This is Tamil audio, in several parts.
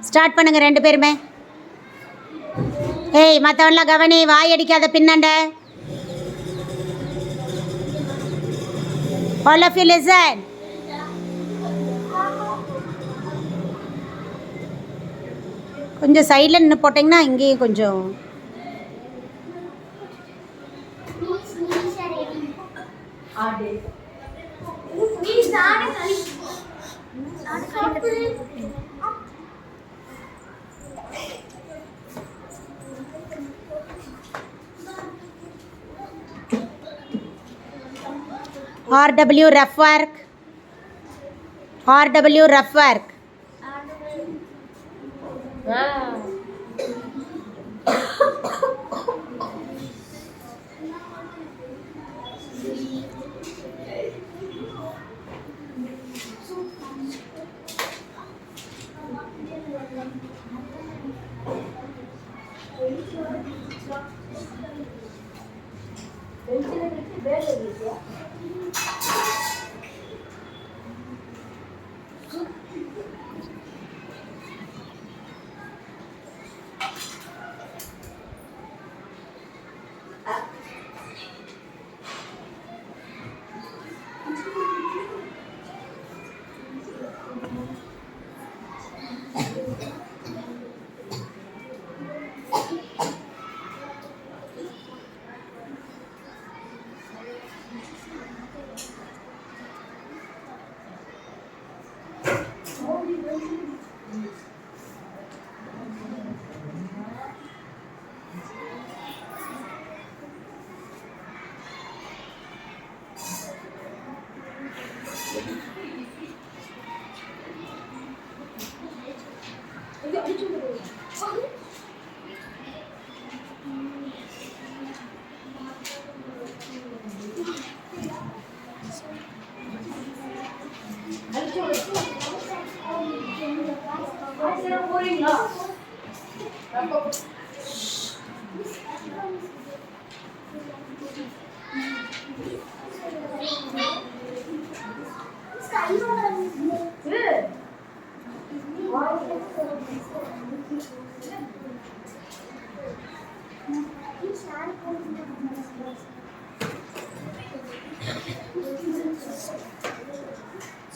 ஸ்டார்ட் பண்ணுங்கள் ரெண்டு பேருமே. ஏய் மற்றவன்லாம் கவனி, வாய் அடிக்காத பின்னாண்ட. All of you listen. கொஞ்சம் சைடில் நின்று போட்டிங்கன்னா இங்கேயும் கொஞ்சம். RW rough work. RW rough work. Wow.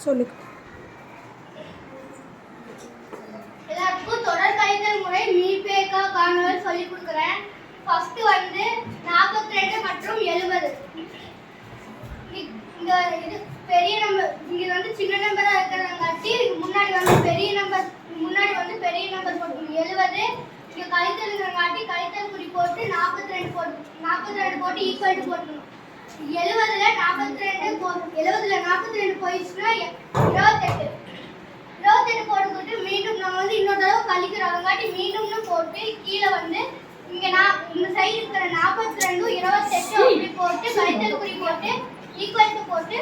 சொல்லு. எல்லாருக்கும் தொடர் கழித்தல் முறை மீபேக்கா காணொலி சொல்லி கொடுக்குறேன். ஃபர்ஸ்ட் வந்து 42 மற்றும் 70. இந்த இது பெரிய நம்பர், இங்க வந்து சின்ன நம்பரா இருக்கிறதாங்காட்டி முன்னாடி வந்து பெரிய நம்பர் போட்டு 70. இங்க கழித்தல்ங்கிறங்காட்டி கழித்தல் குறி போட்டு 42 போட்டு ஈக்குவல் டு போட்டுக்கணும். 70ல 42 போயிடுச்சுன்னா 28 போட்டுக்கிட்டு மீண்டும் நம்ம வந்து இன்னொரு தடவை கழிக்கிறவங்காட்டி மீண்டும்னு போட்டு கீழே வந்து இங்கே இந்த சைடு இருக்கிற 42 28 அப்படி போட்டு கழித்தல் குறி போட்டு ஈக்குவல் டு போட்டு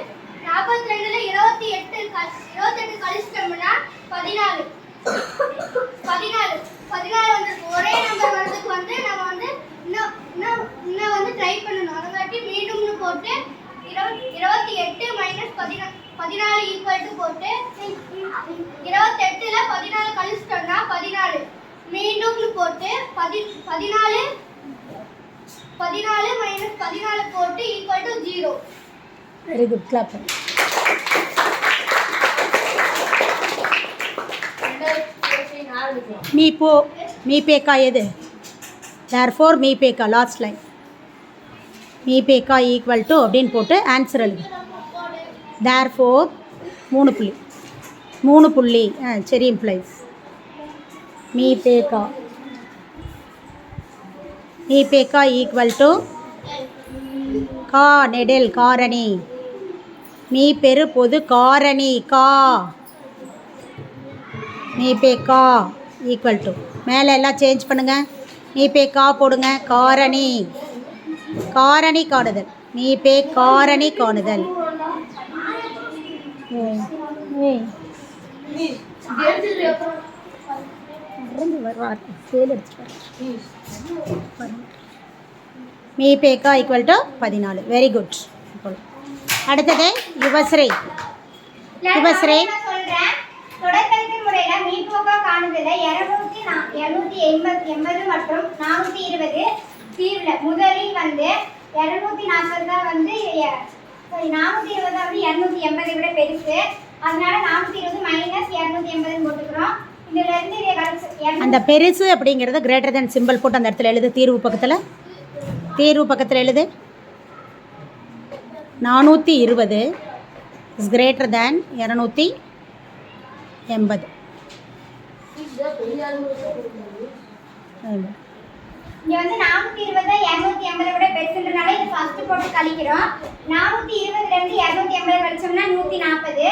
42ல 28 கழிச்சிட்டோம்னா 14 வந்து ஒரே நம்பர் வரதுக்கு வந்து நம்ம வந்து இன்னும் வந்து ட்ரை பண்ணணும். அதங்காட்டி மீண்டும்னு போட்டு 28 மைனஸ் 14 ஈக்குவல் டு போட்டு 28ல 14 கழிச்சிட்டோம்னா 14. மீண்டும்னு போட்டு 14 மைனஸ் 14 போட்டு equal to 0. Very good, clap. மீபேக்கா எது? தேர்ஃபோர் மீபேக்கா லாஸ்ட் லைன். மீபேக்கா ஈக்குவல் டு அப்படின்னு போட்டு ஆன்சர் எழுது. தேர்ஃபோர் 3 புள்ளி சரி இம்ப்ளைஸ் மீபேக்கா ஈக்குவல் டு கா நெடில் காரணி. மீ பெரு பொது காரணி கா. மீபேக்கா ஈக்குவல் டு மேலே எல்லாம் சேஞ்ச் பண்ணுங்கள். மீபேக்கா போடுங்க. காரணி காணுதல். மீபே காரணி காணுதல். மீபேக்கா ஈக்குவல் டு 14. Very good. அடுத்தது யுவஸ்ரீ. தொடர் கழித்தல் விடைமுறையில் மீப்போக்கா காணுதல 280 மற்றும் 420 தீர்வில் முதலில் வந்து 240 தான் வந்து 420 தான் வந்து 280 விட பெருசு. அதனால 420 மைனஸ் 280 போட்டுக்கிறோம். இதுல இருந்து இதை கழிச்சு அந்த பெருசு அப்படிங்கிறத கிரேட்டர் தென் சிம்பிள் போட்டு அந்த இடத்துல எழுது. தீர்வு பக்கத்தில் எழுது. 420 இஸ் கிரேட்டர் தேன் 280. இங்க வந்து 420 280 விட பெருசுன்றனால இது ஃபர்ஸ்ட் போட்டு கழிக்கிறோம். 420 ல இருந்து 280 கழிச்சோம்னா 140.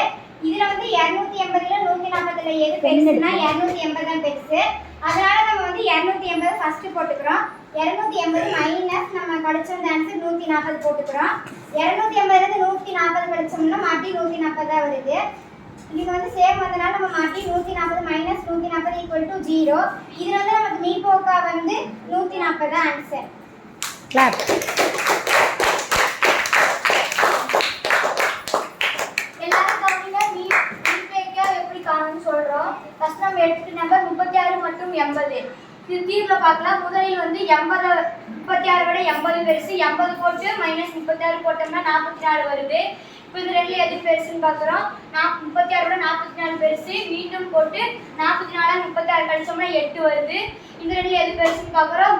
இதுல வந்து 280 ல 140 ல எது பெருசுனா 280 தான் பெருசு. அதனால நம்ம வந்து 280 ஃபர்ஸ்ட் போட்டுக்கிறோம். 280 மைனஸ் நம்ம கழிச்சோம் ஆன்சர் 140 போட்டுக்கிறோம். 280 ல இருந்து 140 கழிச்சோம்னா மாட்டி 140 தான் வருது. இது வந்து சேம் வந்தனால நம்ம மாட்டி 140 மைனஸ் 140 ஈக்குவல் டு 0. இதுல வந்து நமக்கு மீபோக்கா வந்து 140 தான் ஆன்சர். கிளாப். எல்லாரும் கவனிங்க. மீபோக்கா எப்படி காணும்னு சொல்றோம். ஃபர்ஸ்ட் நம்ம எடுத்துட்ட நம்பர் 36 மற்றும் 80. இது தீர்வுல பார்க்கலாம். முதலில் வந்து 36 விட 80 பெருசு. 80 போட்டு மைனஸ் 36 போட்டோம்னா 44 வருது. இப்போ இது ரெண்டுல எது பெருசுன்னு பார்க்குறோம். 36 விட 44 பெருசு. மீண்டும் போட்டு 44 36 கழிச்சோம்னா 8 வருது. இந்த ரெண்டுல எது பெருசுன்னு பார்க்குறோம்.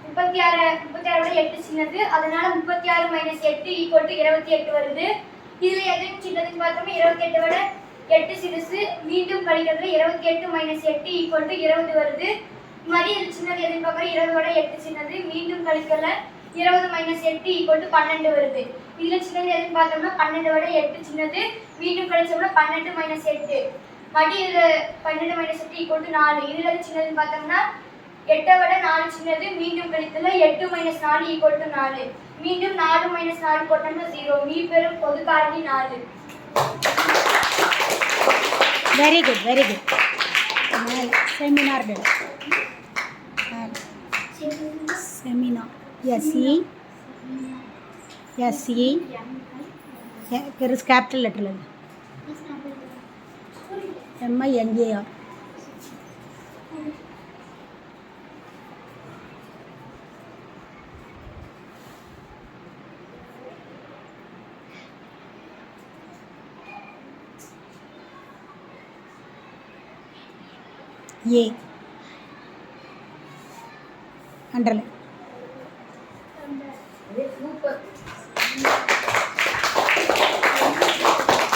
36 விட 8 சின்னது. அதனால 36 மைனஸ் 8 ஈக்குவல் டு 28 வருது. இதுல எது சின்னதுன்னு பார்த்தோம்னா 28 விட 8 சிறுசு. மீண்டும் கழிக்கிறதுல 28 மைனஸ் 8 ஈக்குவல் டு 20 வருது. மாதிரி இது சின்னது எதுன்னு பார்க்குறோம். 20 விட 8 சின்னது. மீண்டும் கழிக்கல 20 மைனஸ் 8 ஈக்குவல் டு 12 வருது. இதுல சின்னது எதுன்னு பார்த்தோம்னா 12 விட 8 சின்னது. மீண்டும் கழிச்சோம்னா 12 மைனஸ் 8. மடி இதுல 12 மைனஸ் 8 ஈக்குவல் டு 4. இதுல சின்னதுன்னு பார்த்தோம்னா 8 விட 4 சின்னது. மீண்டும் கழித்தல 8 மைனஸ் 4 ஈக்குவல் டு 4. மீண்டும் 4 மைனஸ் 4 போட்டோம்னா 0. மீ பெரும் பொது காரணி 4. Very good. செமினார் SE பெருசு கேபிட்டல் லெட்டரில் MINAR. A underline.